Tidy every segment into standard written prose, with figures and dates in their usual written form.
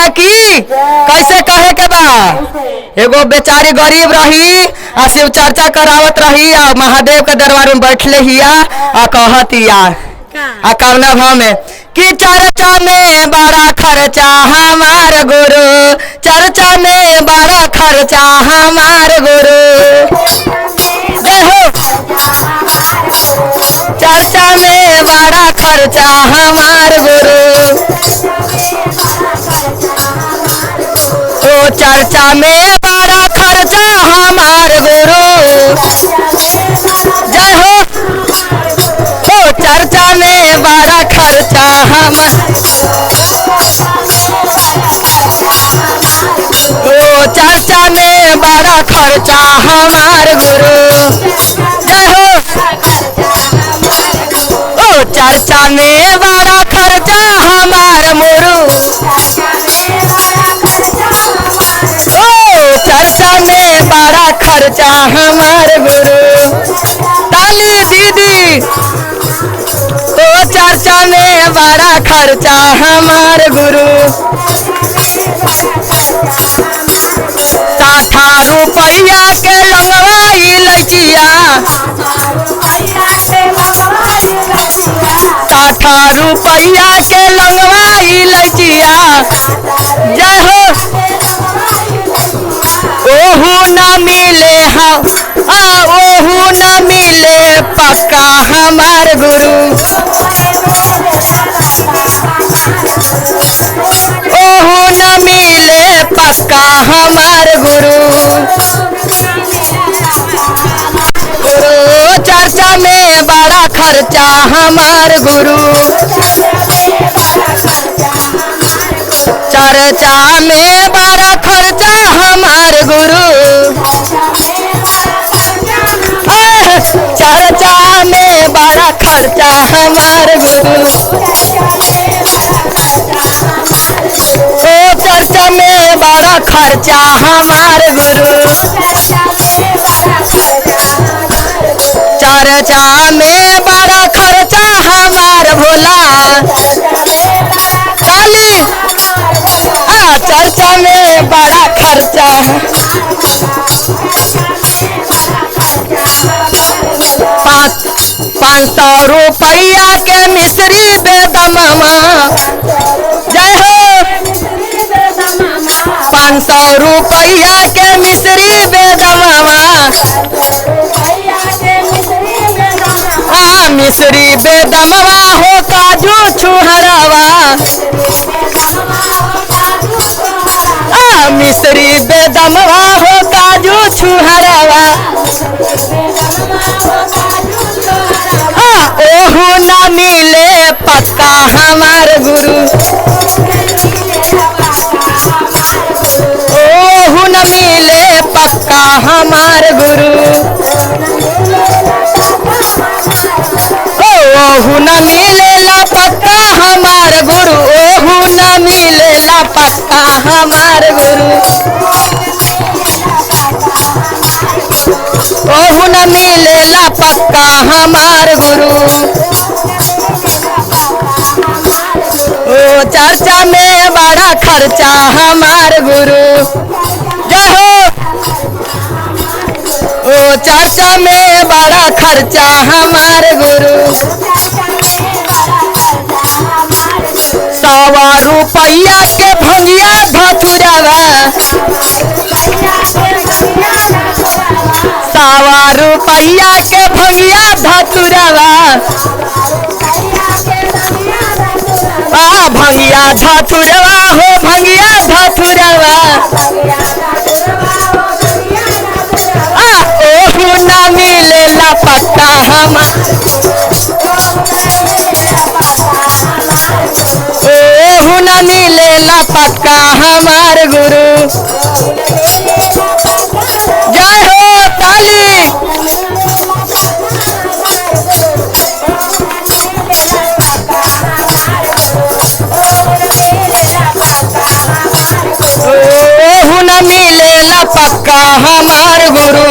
मैया की कैसे कहे के बा। एगो बेचारी गरीब रही आ शिव चर्चा करावत रही आ महादेव के दरबार में बैठले हिया आ कहतिया आ कवना भाव में कि चर्चा में बड़ा खर्चा हमार गुरु, चर्चा में बड़ा खर्चा हमार गुरु। जय हो। चर्चा में बड़ा खर्चा हमार गुरु, तो चर्चा में बड़ा खर्चा हमार गुरु। जय हो। तो चर्चा में बड़ा खर्चा हमार, तो चर्चा में बड़ा खर्चा हमार गुरु। जय हो। ओ चर्चा में बड़ा खर्चा हमार मोरू, ओ चर्चा में बड़ा खर्चा हमार गुरु। ताली दीदी। तो चर्चा में बड़ा खर्चा हमार गुरु। 60 रुपया के लंगवाई लचिया, 60 रुपया के लंगवाई लचिया। जय हो। ओहू न मिले हम ओहू न मिले पक्का हमार गुरु। ओहू न मिले पक्का हमार गुरु। गुरु चर्चा में बड़ा खर्चा हमार गुरु, चर्चा में बड़ा खर्चा हमार गुरु। चर्चा में बड़ा खर्चा हमार गुरु। ओ चर्चा में बड़ा खर्चा हमार गुरु। चर्चा में बड़ा खर्चा हमार भोला। ताली। चर्चा में बड़ा खर्चा। 500 रुपया के मिश्री बेदममा। जय हो। 500 रुपया के मिश्री बेदममा। मिश्री बेदमवा हो काजू छुहरवा। मिश्री बेदमवा हो काजू छुहरवा। ओहू न मिले पक्का हमार गुरु। ओहू न मिले पक्का हमार गुरु। ओहू न मिलेला पक्का हमार गुरु। ओहू न मिलेला पक्का हमार गुरु। ओहू न मिलेला पक्का हमार गुरु। ओ चर्चा में बड़ा खर्चा हमार गुरु। जय हो। ओ चर्चा में बड़ा खर्चा हमार गुरु। 100 रुपया के भंगिया धतुरवा। 100 रुपया के भंगिया धतुरवा। भंगिया धतुरवा हो भंगिया धतुरवा। ओहू न मिलेला पक्का हमार। ओहू न मिलेला पक्का हमार गुरु। जय हो। ताली। ओहू न मिलेला पक्का हमार गुरु।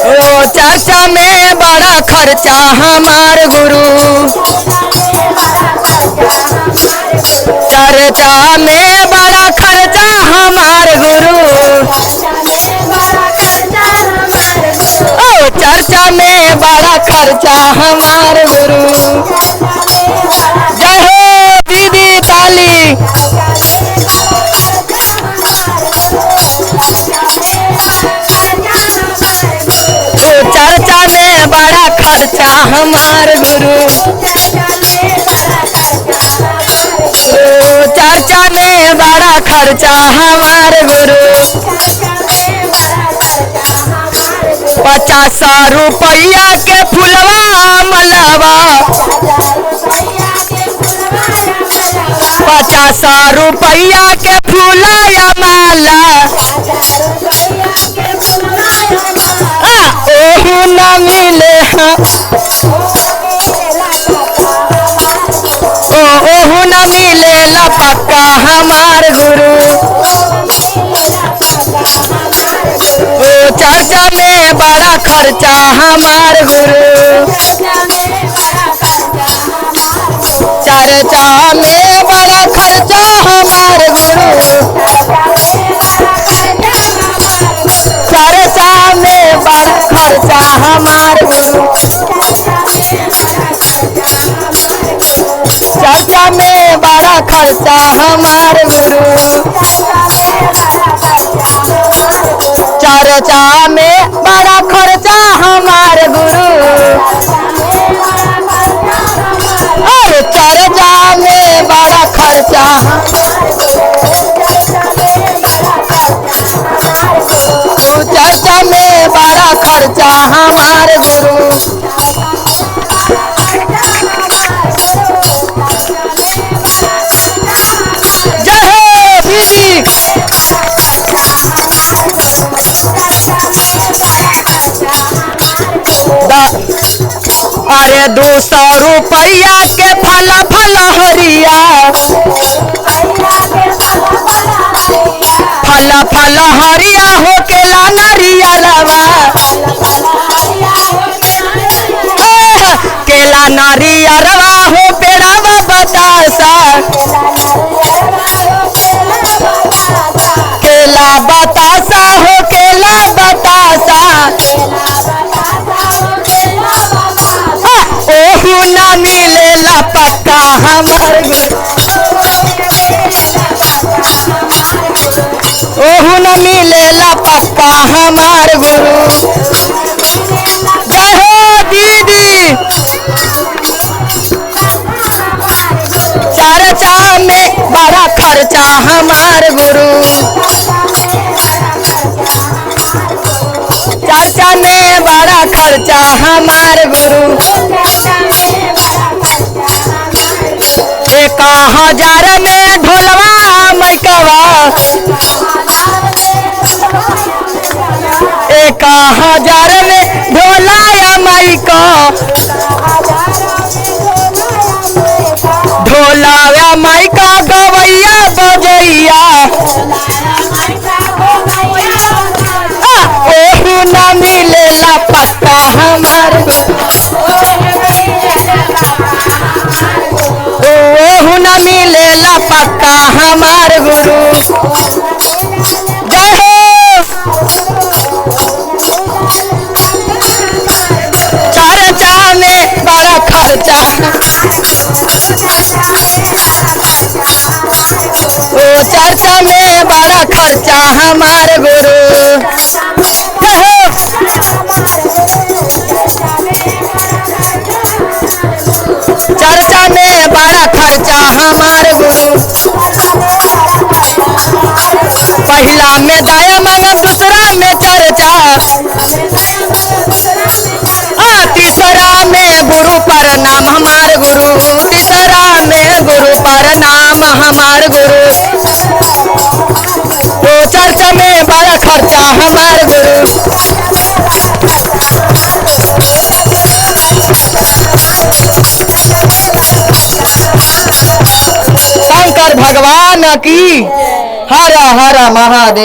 ओ चर्चा में बड़ा खर्चा हमार गुरु। चर्चा में बड़ा खर्चा हमार गुरु, ओ चर्चा में बड़ा खर्चा हमार गुरु। जय हो दीदी ताली। ओ चर्चा में बड़ा खर्चा हमार गुरु, ओ चर्चा में बड़ा खर्चा हमार गुरु। 50 रुपया के फुलवा मलवा, 50 रुपया के फूला माला, ओहू न मिले ओहू न मिले पक्का हमार गुरु। ओ चर्चा में बड़ा खर्चा हमार गुरु, चर्चा में बड़ा खर्चा हमार गुरु, चर्चा में बड़ा खर्चा हमार गुरु, चर्चा में बड़ा खर्चा हमार गुरु, चर्चा में बड़ा खर्चा हमार गुरु, अरे चर्चा में बड़ा खर्चा, चर्चा में बड़ा खर्चा हमार गुरु। जय हो दीदी। अरे 200 रुपया के फल हरिया, फल हरिया हो केला नारियलवा, केला नारियलवा हो पेड़वा बतासा, केला बतासा हो केला बतासा, ओहू न मिलेला पक्का हमार गुरु, ओहू न मिलेला पक्का हमार गुरु। जय हो दीदी। चर्चा में बड़ा खर्चा हमार गुरु, चर्चा में बड़ा खर्चा हमार गुरु। 1000 में ढोलवा मैकवा, 1000 में ढोलाया माइका, ढोलाया माइका गवैया बजैया, ओहू न मिलेला पक्का हमार गुरु, ओहू न मिलेला पक्का हमार गुरु। जय हो। चर्चा में बड़ा खर्चा, ओ चर्चा में बड़ा खर्चा हमार गुरु। चर्चा में बड़ा खर्चा हमार गुरु, पहला में दया मांगब दूसरा में चर्चा, तीसरा में गुरु प्रणाम हमार गुरु, तीसरा में गुरु प्रणाम हमार गुरु। तो चर्चा में बड़ा खर्चा हमार गुरु, शंकर भगवान की हर हर महादेव।